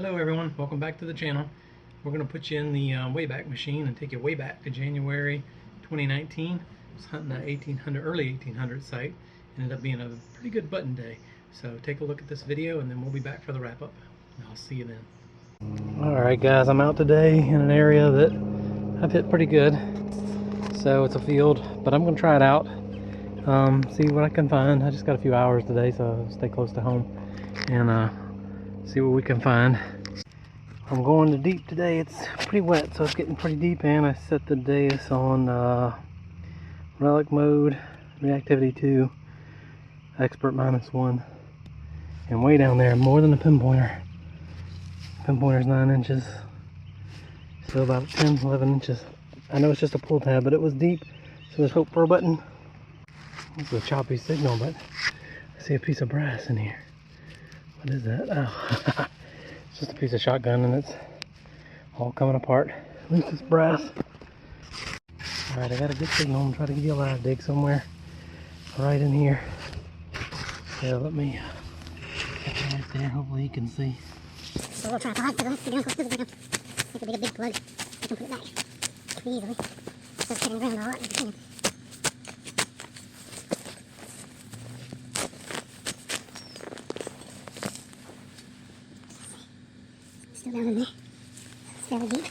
Hello everyone, welcome back to the channel. We're going to put you in the Wayback machine and take you way back to January 2019. I was hunting that 1800, early 1800 site. Ended up being a pretty good button day. So take a look at this video and then we'll be back for the wrap up. I'll see you then. Alright guys, I'm out today in an area that I've hit pretty good. So it's a field, but I'm going to try it out. See what I can find. I just got a few hours today, so I'll stay close to home and see what we can find. I'm going to deep today. It's pretty wet, so it's getting pretty deep, and I set the Deus on relic mode, reactivity 2, expert -1, and way down there, more than a pinpointer. Pinpointer's 9 inches, so about 10, 11 inches. I know it's just a pull tab, but it was deep, so there's hope for a button. This is a choppy signal, but I see a piece of brass in here. What is that? Oh, it's just a piece of shotgun and it's all coming apart. At least it's brass. Alright, I got a good signal. I'm trying to give you a live dig somewhere right in here. So let me get that right there. Hopefully you can see. A little tripod, so let's get down. Make a big plug. I can put it back pretty easily. So it's getting around a lot. Still down in there. It's fairly deep.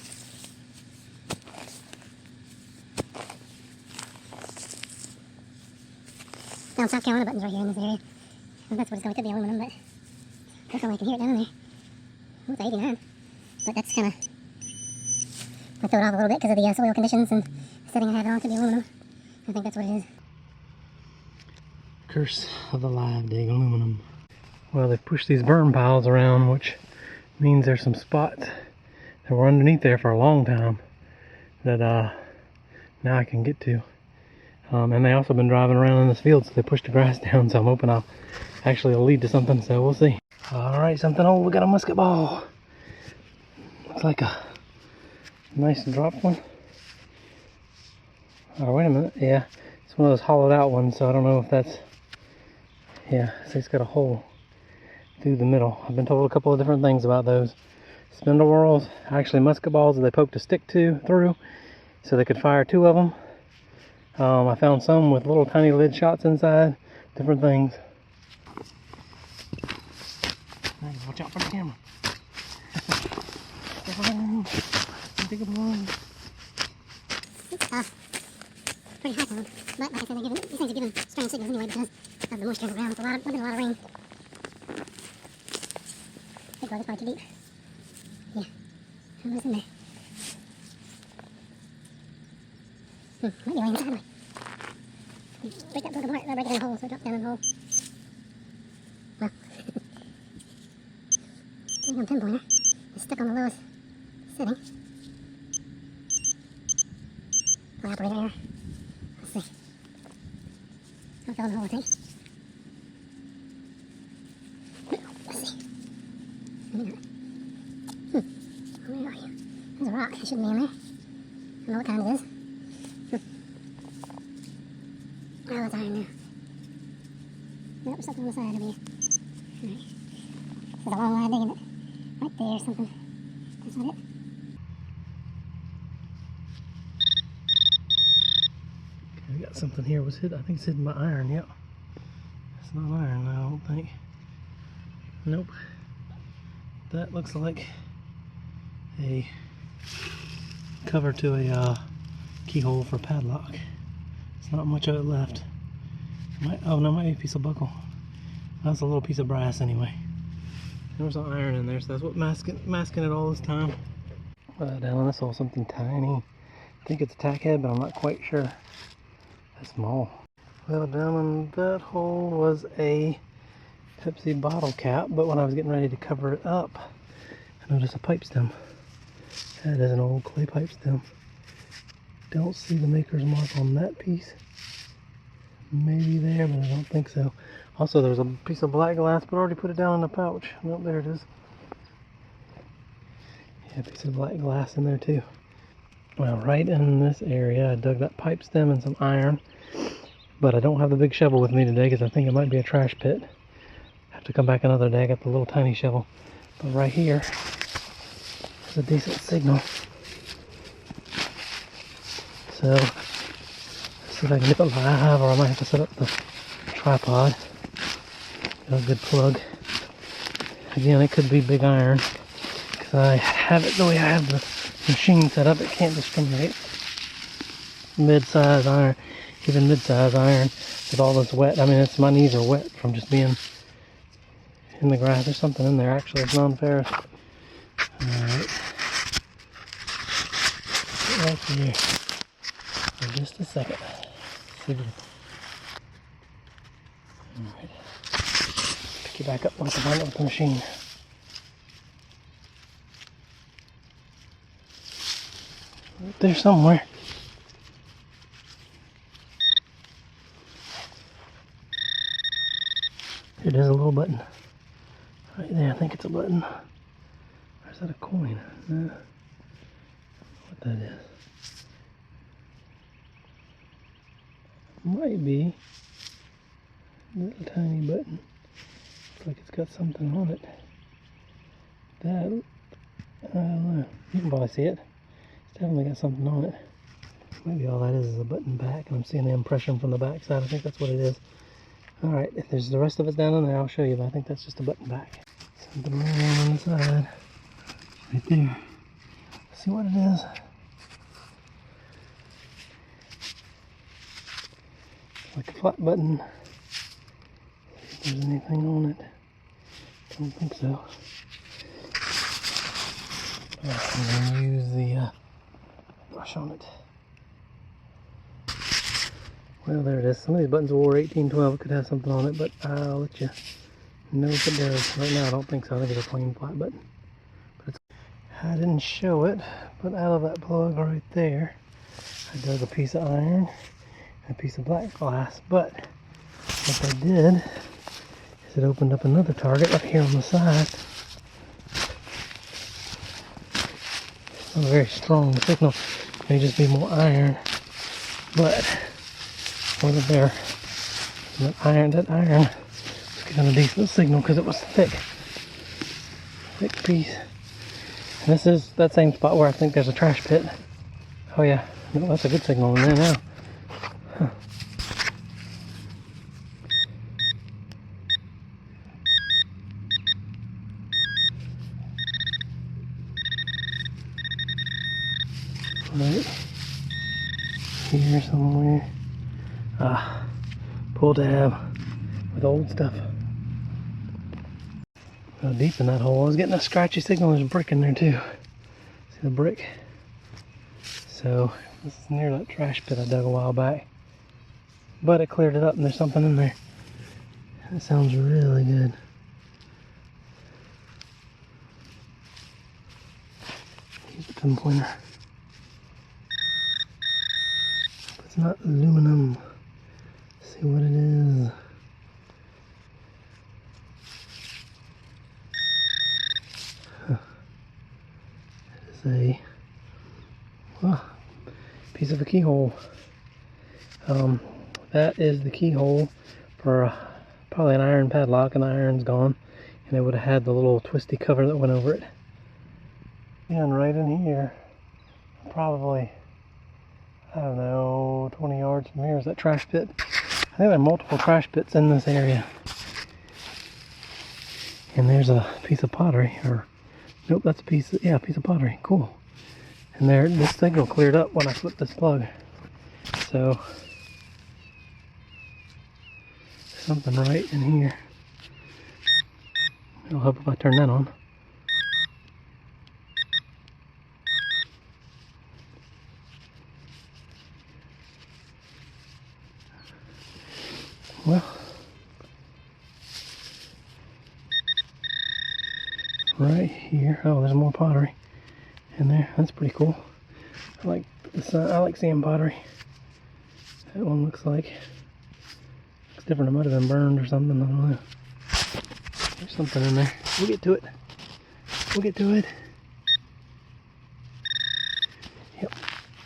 Down South Carolina buttons right here in this area. And that's what it's going to be, aluminum, but I feel like I can hear it down in there. Oh, it's 89. But that's kind of, I throw it off a little bit because of the soil conditions and the setting I have it on to be aluminum. I think that's what it is. Curse of the live dig aluminum. Well, they've pushed these burn piles around, which means there's some spots that were underneath there for a long time that now I can get to. And they also been driving around in this field, so they pushed the grass down, so I'm hoping it'll lead to something, so we'll see. Alright, something old. We got a musket ball. Looks like a nice dropped one. Oh, wait a minute. Yeah, it's one of those hollowed out ones, so I don't know if that's... Yeah, see, it's got a hole through the middle. I've been told a couple of different things about those. Spindle whorls, actually musket balls that they poked a stick through so they could fire 2 of them. I found some with little tiny lid shots inside, different things. Hey, watch out for the camera. Take a balloon. It's pretty high tone, but like I said, these things are giving strange signals anyway because of the moisture in the ground. It's been a lot of rain. I think it's probably too deep. Yeah, what's in there? Might be laying inside. Break that plug apart, break it in a hole so it drops down in the hole. Well, Nikon pinpointer is stuck on the lowest setting. Pull operator error. Let's see. Don't fill in the hole, I think. Let's see. Maybe not. Where are you? There's a rock. It shouldn't be in there. I don't know what kind it is. Oh, it's iron now. Nope, there's something on the side over here. Alright. There's a long line digging it. Right there or something. That's not it. Okay, we got something here. Was hit? I think it's hidden by iron. Yep. It's not iron, I don't think. Nope. That looks like a cover to a keyhole for padlock. There's not much of it left. Oh no, might be a piece of buckle. That's a little piece of brass anyway. There was some iron in there, so that's what masking it all this time. Down in this hole, something tiny. I think it's a tack head, but I'm not quite sure. That's small. Well, down in that hole was a Pepsi bottle cap, but when I was getting ready to cover it up, I noticed a pipe stem. That is an old clay pipe stem. Don't see the maker's mark on that piece. Maybe there, but I don't think so. Also, there's a piece of black glass, but I already put it down in the pouch. Nope, there it is. Yeah, a piece of black glass in there too. Well, right in this area, I dug that pipe stem and some iron, but I don't have the big shovel with me today because I think it might be a trash pit. I have to come back another day. I got the little tiny shovel. But right here is a decent signal. So let's see if I can nip it live, or I might have to set up the tripod. Got a good plug. Again, it could be big iron, because I have it the way I have the machine set up. It can't discriminate. Mid-size iron, even mid-size iron with all this wet. I mean, my knees are wet from just being in the grass. There's something in there actually. It's non-ferrous. Alright. Right here. For just a second. Alright. Pick you back up once I'm done with the machine. Right there somewhere. It is a little button. Right there, I think it's a button. Or is that a coin? What that is. Might be a little tiny button. Looks like it's got something on it. That, I don't know. You can probably see it. It's definitely got something on it. Maybe all that is a button back, and I'm seeing the impression from the back side. I think that's what it is. Alright, if there's the rest of it down in there, I'll show you, but I think that's just a button back. Something on the side. Right there. See what it is? It's like a flat button. See if there's anything on it. Don't think so. I'm going to use the brush on it. Well, there it is. Some of these buttons wore 1812. It could have something on it, but I'll let you know if it does. Right now, I don't think so. I think it's a plain flat button. But I didn't show it, but out of that plug right there, I dug a piece of iron and a piece of black glass. But what I did is it opened up another target right here on the side. It's not a very strong signal. It may just be more iron, but over there, that iron was getting a decent signal because it was thick piece. And this is that same spot where I think there's a trash pit. Oh yeah, no, that's a good signal in there now. Huh. Right here somewhere. Pull tab with old stuff. How deep in that hole. I was getting a scratchy signal. There's a brick in there too. See the brick? So this is near that trash pit I dug a while back. But it cleared it up and there's something in there. That sounds really good. Use the pinpointer. But it's not aluminum. See what it is. Huh. It is a piece of a keyhole. That is the keyhole for probably an iron padlock, and the iron's gone. And it would have had the little twisty cover that went over it. And right in here, probably, I don't know, 20 yards from here is that trash pit. I think there are multiple trash pits in this area. And there's a piece of pottery, or nope, that's a piece of, yeah, a piece of pottery. Cool. And there, this signal cleared up when I flipped this plug. So something right in here. It'll help if I turn that on. Well, right here. Oh, there's more pottery in there. That's pretty cool. I like this. I like seeing pottery. That one looks like it's different. It might have been burned or something. I don't know. There's something in there. We'll get to it. We'll get to it. Yep.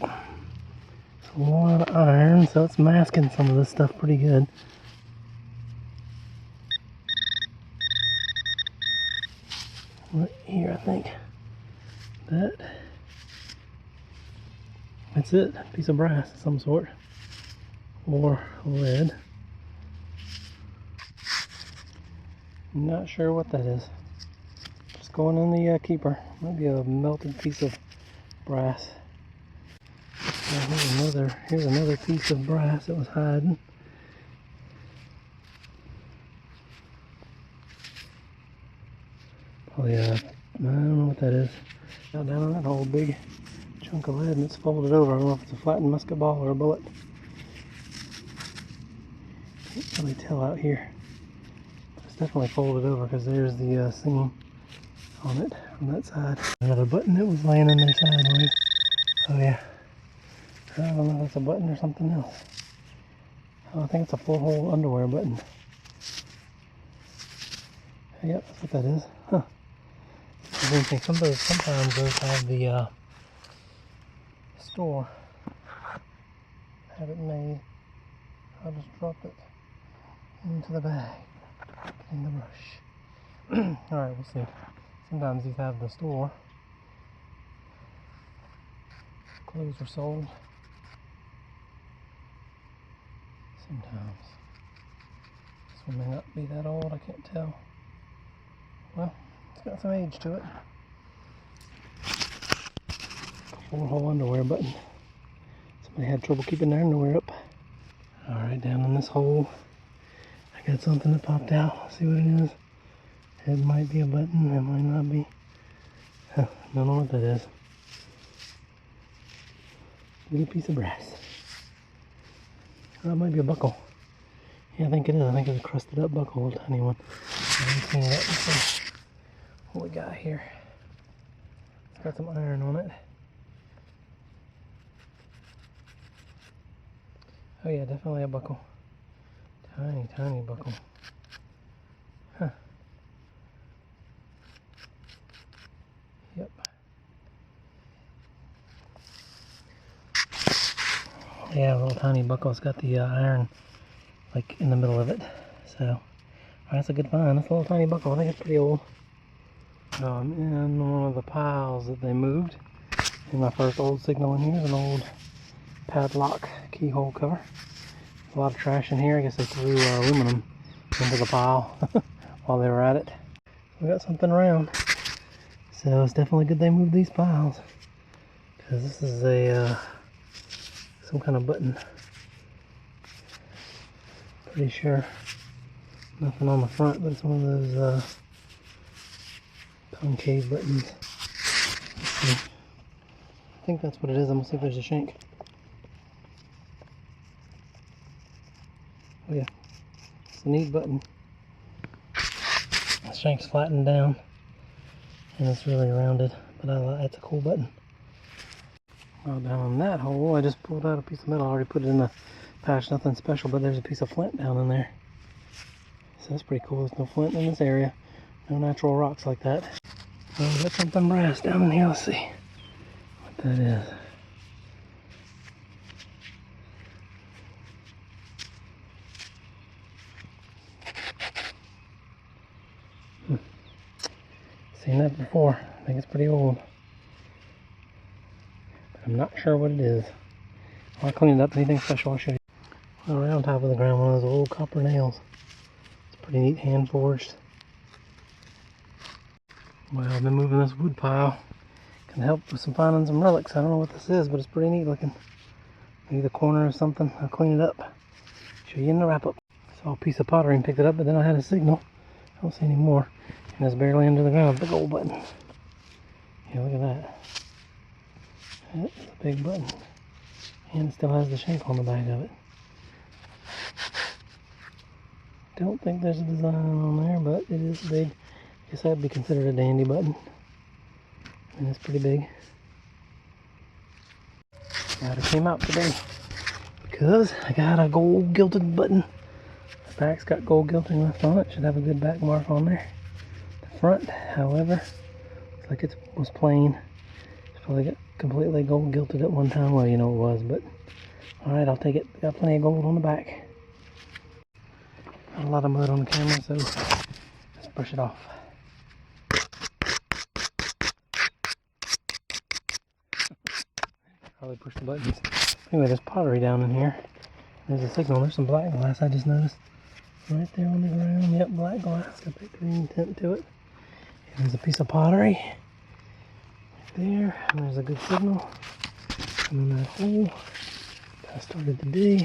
It's a lot of iron, so it's masking some of this stuff pretty good. right here, I think. That's it. A piece of brass of some sort, or lead. I'm not sure what that is. Just going in the keeper. Might be a melted piece of brass. Here's another piece of brass that was hiding. Probably I don't know what that is. Down in that whole big chunk of lead, and it's folded over. I don't know if it's a flattened musket ball or a bullet. Can't really tell out here. It's definitely folded over because there's the seam on it from that side. Another button that was laying in there sideways. Oh yeah. I don't know if it's a button or something else. Oh, I think it's a full hole underwear button. Yep, that's what that is. Huh. I think sometimes those have the store have it made. I'll just drop it into the bag in the brush. Alright, we'll see. Sometimes these have the store. Clothes are sold. Sometimes. This one may not be that old, I can't tell. Well, it's got some age to it. Four-hole underwear button. Somebody had trouble keeping their underwear up. Alright, down in this hole, I got something that popped out. Let's see what it is. It might be a button, it might not be. Huh, don't know what that is. Little piece of brass. Oh, it might be a buckle. Yeah, I think it is. I think it's a crusted up buckle, a tiny one. I haven't seen that before. What we got here? It's got some iron on it. Oh yeah, definitely a buckle. Tiny, tiny buckle. Huh. Yep. Yeah, a little tiny buckle. It's got the iron like in the middle of it. So, that's a good find. That's a little tiny buckle. I think it's pretty old. I'm in one of the piles that they moved. And my first old signal in here is an old padlock keyhole cover. A lot of trash in here. I guess they threw aluminum into the pile while they were at it. We got something round. So it's definitely good they moved these piles. Because this is a some kind of button. Pretty sure nothing on the front, but it's one of those concave buttons. I think that's what it is. I'm gonna see if there's a shank. Oh yeah, it's a neat button. The shank's flattened down and it's really rounded, but it's a cool button. Well, down in that hole, I just pulled out a piece of metal. I already put it in the patch, nothing special, but there's a piece of flint down in there. So that's pretty cool. There's no flint in this area. No natural rocks like that. Well, we got something brass down in here. Let's see what that is. Seen that before. I think it's pretty old. But I'm not sure what it is. I'll clean it up. Anything special I'll show you. Well, right on top of the ground, one of those old copper nails. It's pretty neat, hand forged. Well, I've been moving this wood pile. Can help with finding some relics. I don't know what this is, but it's pretty neat looking. Maybe the corner or something. I'll clean it up. Show you in the wrap up. Saw a piece of pottery and picked it up, but then I had a signal. I don't see any more. And it's barely under the ground. Big old button. Yeah, look at that. That's a big button. And it still has the shank on the back of it. Don't think there's a design on there, but it is big. I guess that'd be considered a dandy button. And it's pretty big. Glad it came out today because I got a gold gilded button. The back's got gold gilting left on it. Should have a good back mark on there. The front, however, looks like it was plain. It's probably got completely gold gilted at one time. Well, you know it was, but alright, I'll take it. Got plenty of gold on the back. Got a lot of mud on the camera, so let's brush it off. Probably push the buttons. Anyway, there's pottery down in here. There's a signal. There's some black glass I just noticed. Right there on the ground. Yep, black glass. Got that green tint to it. And there's a piece of pottery. Right there. And there's a good signal. And in that hole. I started to dig.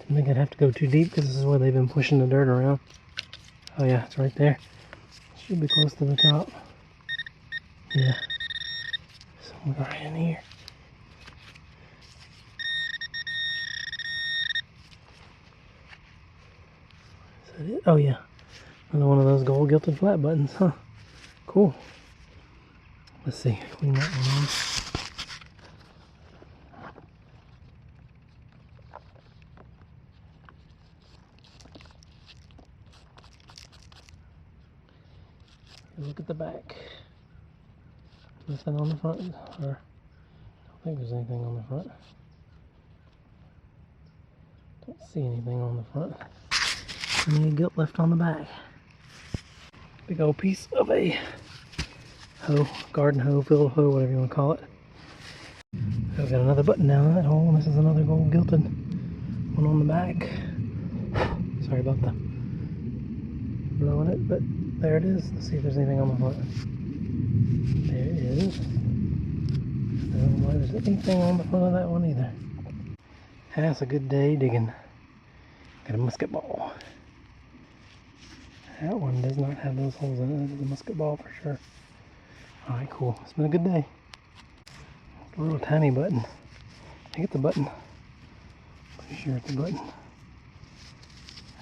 Didn't think I'd have to go too deep because this is where they've been pushing the dirt around. Oh yeah, it's right there. Should be close to the top. Yeah. Somewhere right in here. Is that it? Oh yeah. Another one of those gold gilded flat buttons, huh? Cool. Let's see. Clean that one off. Look at the back. Nothing on the front, or I don't think there's anything on the front. Don't see anything on the front. Any gilt left on the back. Big old piece of a hoe, garden hoe, field hoe, whatever you want to call it. I've got another button down in that hole, and this is another gold gilded one on the back. Sorry about the blowing it, but there it is. Let's see if there's anything on the front. There is. I don't know why there's anything on the front of that one either. That's a good day digging. Got a musket ball. That one does not have those holes in it. That is a musket ball for sure. Alright, cool. It's been a good day. A little tiny button. I get the button. Pretty sure it's a button.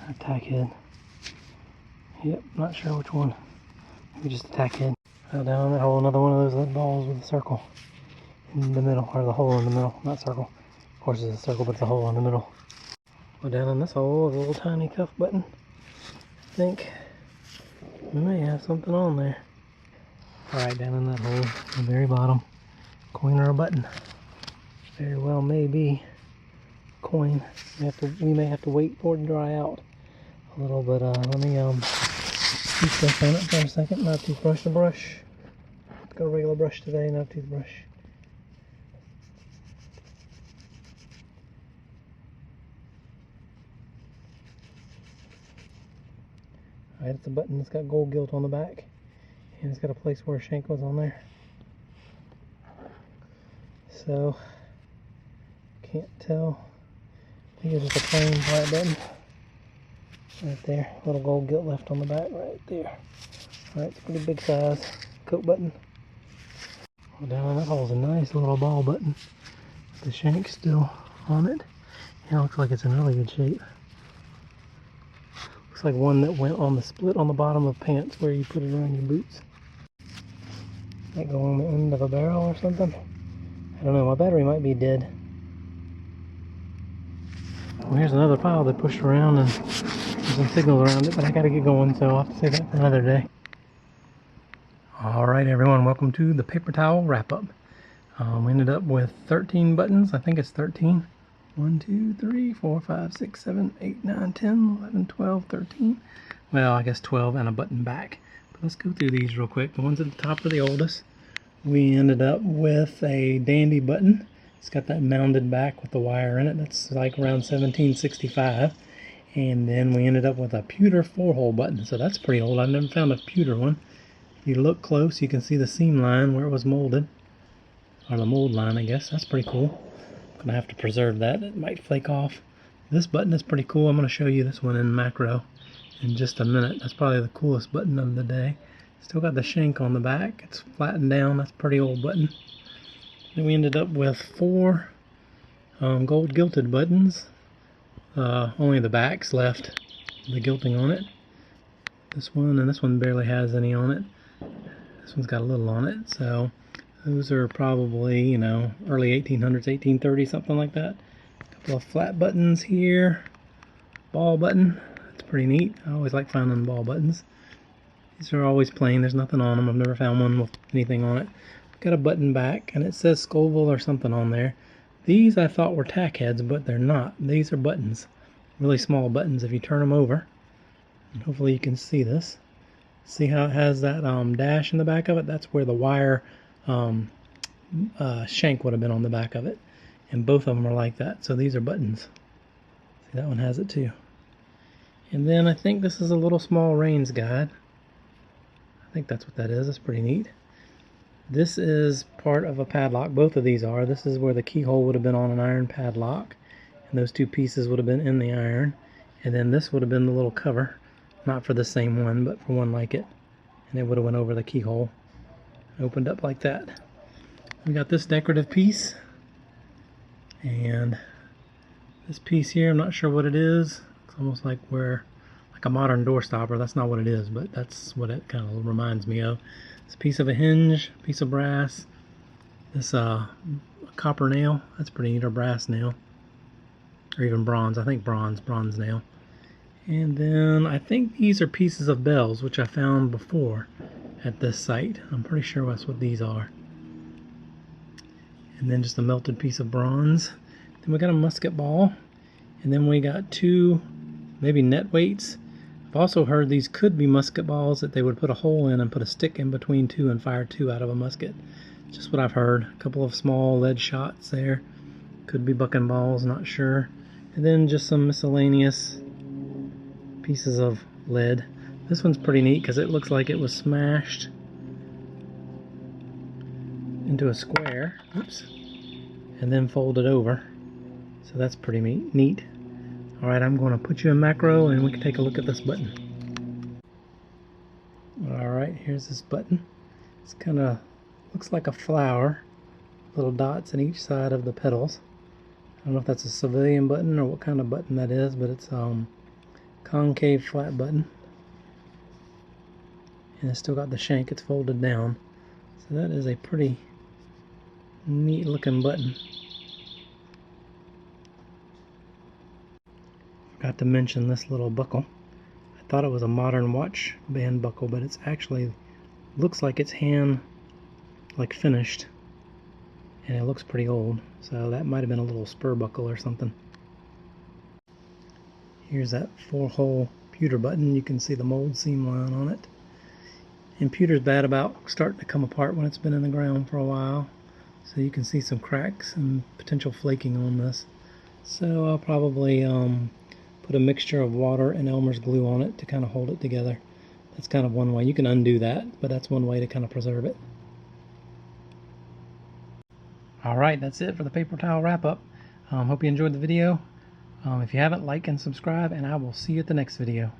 A tack head. Yep, not sure which one. Maybe just a tack head. Fell down that hole, another one of those lead balls with a circle in the middle, or the hole in the middle, not circle. Of course it's a circle, but it's a hole in the middle. Well, down in this hole is a little tiny cuff button. I think we may have something on there. Alright, down in that hole, at the very bottom, coin or a button. Very well may be a coin. We may have to wait for it to dry out a little bit. Let me toothbrush on it for a second. Not toothbrush, the brush. Got a regular brush today, not a toothbrush. Alright, it's a button that's got gold gilt on the back. And it's got a place where a shank was on there. So, can't tell. I think it's just a plain flat button. Right there, little gold gilt left on the back right there. Alright, it's a pretty big size coat button. Well, down in that hole is a nice little ball button with the shank still on it. Yeah, it looks like it's in really good shape. Looks like one that went on the split on the bottom of pants where you put it around your boots. Might go on the end of a barrel or something. I don't know, my battery might be dead. Well, here's another pile they pushed around and there's some signals around it, but I gotta get going, so I'll have to save that for another day. Alright everyone, welcome to the paper towel wrap-up. We ended up with 13 buttons. I think it's 13. 1, 2, 3, 4, 5, 6, 7, 8, 9, 10, 11, 12, 13. Well, I guess 12 and a button back. But let's go through these real quick. The ones at the top are the oldest. We ended up with a dandy button. It's got that mounded back with the wire in it. That's like around 1765. And then we ended up with a pewter 4-hole button. So that's pretty old. I've never found a pewter one. If you look close, you can see the seam line where it was molded. Or the mold line, I guess. That's pretty cool. I'm going to have to preserve that. It might flake off. This button is pretty cool. I'm going to show you this one in macro in just a minute. That's probably the coolest button of the day. Still got the shank on the back. It's flattened down. That's a pretty old button. Then we ended up with 4 gold gilded buttons. Only the back's left, the gilding on it. This one and this one barely has any on it. This one's got a little on it, so those are probably, you know, early 1800s, 1830, something like that. A couple of flat buttons here. Ball button. That's pretty neat. I always like finding ball buttons. These are always plain. There's nothing on them. I've never found one with anything on it. Got a button back, and it says Scoville or something on there. These I thought were tack heads, but they're not. These are buttons. Really small buttons if you turn them over. And hopefully you can see this. See how it has that dash in the back of it? That's where the wire shank would have been on the back of it. and both of them are like that. So these are buttons. See, that one has it too. And then I think this is a little small reins guide. I think that's what that is. That's pretty neat. This is part of a padlock. Both of these are. This is where the keyhole would have been on an iron padlock, and those two pieces would have been in the iron. And then this would have been the little cover, not for the same one, but for one like it. And it would have went over the keyhole and opened up like that. We got this decorative piece, and this piece here, I'm not sure what it is. It's almost like a modern door stopper. That's not what it is, but that's what it kind of reminds me of. It's a piece of a hinge, piece of brass. This a copper nail. That's pretty neat, or brass nail, or even bronze. I think bronze nail. And then I think these are pieces of bells, which I found before at this site. I'm pretty sure that's what these are. And then just a melted piece of bronze. Then we got a musket ball, and then we got two maybe net weights. I've also heard these could be musket balls that they would put a hole in and put a stick in between two and fire two out of a musket. Just what I've heard. A couple of small lead shots there. Could be bucking balls, not sure. And then just some miscellaneous pieces of lead. This one's pretty neat because it looks like it was smashed into a square. Oops. And then folded over. So that's pretty neat. Alright, I'm going to put you in macro and we can take a look at this button. Alright, here's this button. It's kind of looks like a flower. Little dots in each side of the petals. I don't know if that's a civilian button or what kind of button that is, but it's concave flat button. And it's still got the shank, it's folded down. So that is a pretty neat looking button. Forgot to mention this little buckle. I thought it was a modern watch band buckle, but it's actually looks like it's hand finished, and it looks pretty old, so that might have been a little spur buckle or something. Here's that 4-hole pewter button. You can see the mold seam line on it. And pewter's bad about starting to come apart when it's been in the ground for a while, so you can see some cracks and potential flaking on this. So I'll probably put a mixture of water and Elmer's glue on it to kind of hold it together. That's kind of one way. You can undo that, but that's one way to kind of preserve it. Alright, that's it for the paper towel wrap-up. Hope you enjoyed the video. If you haven't, like and subscribe, and I will see you at the next video.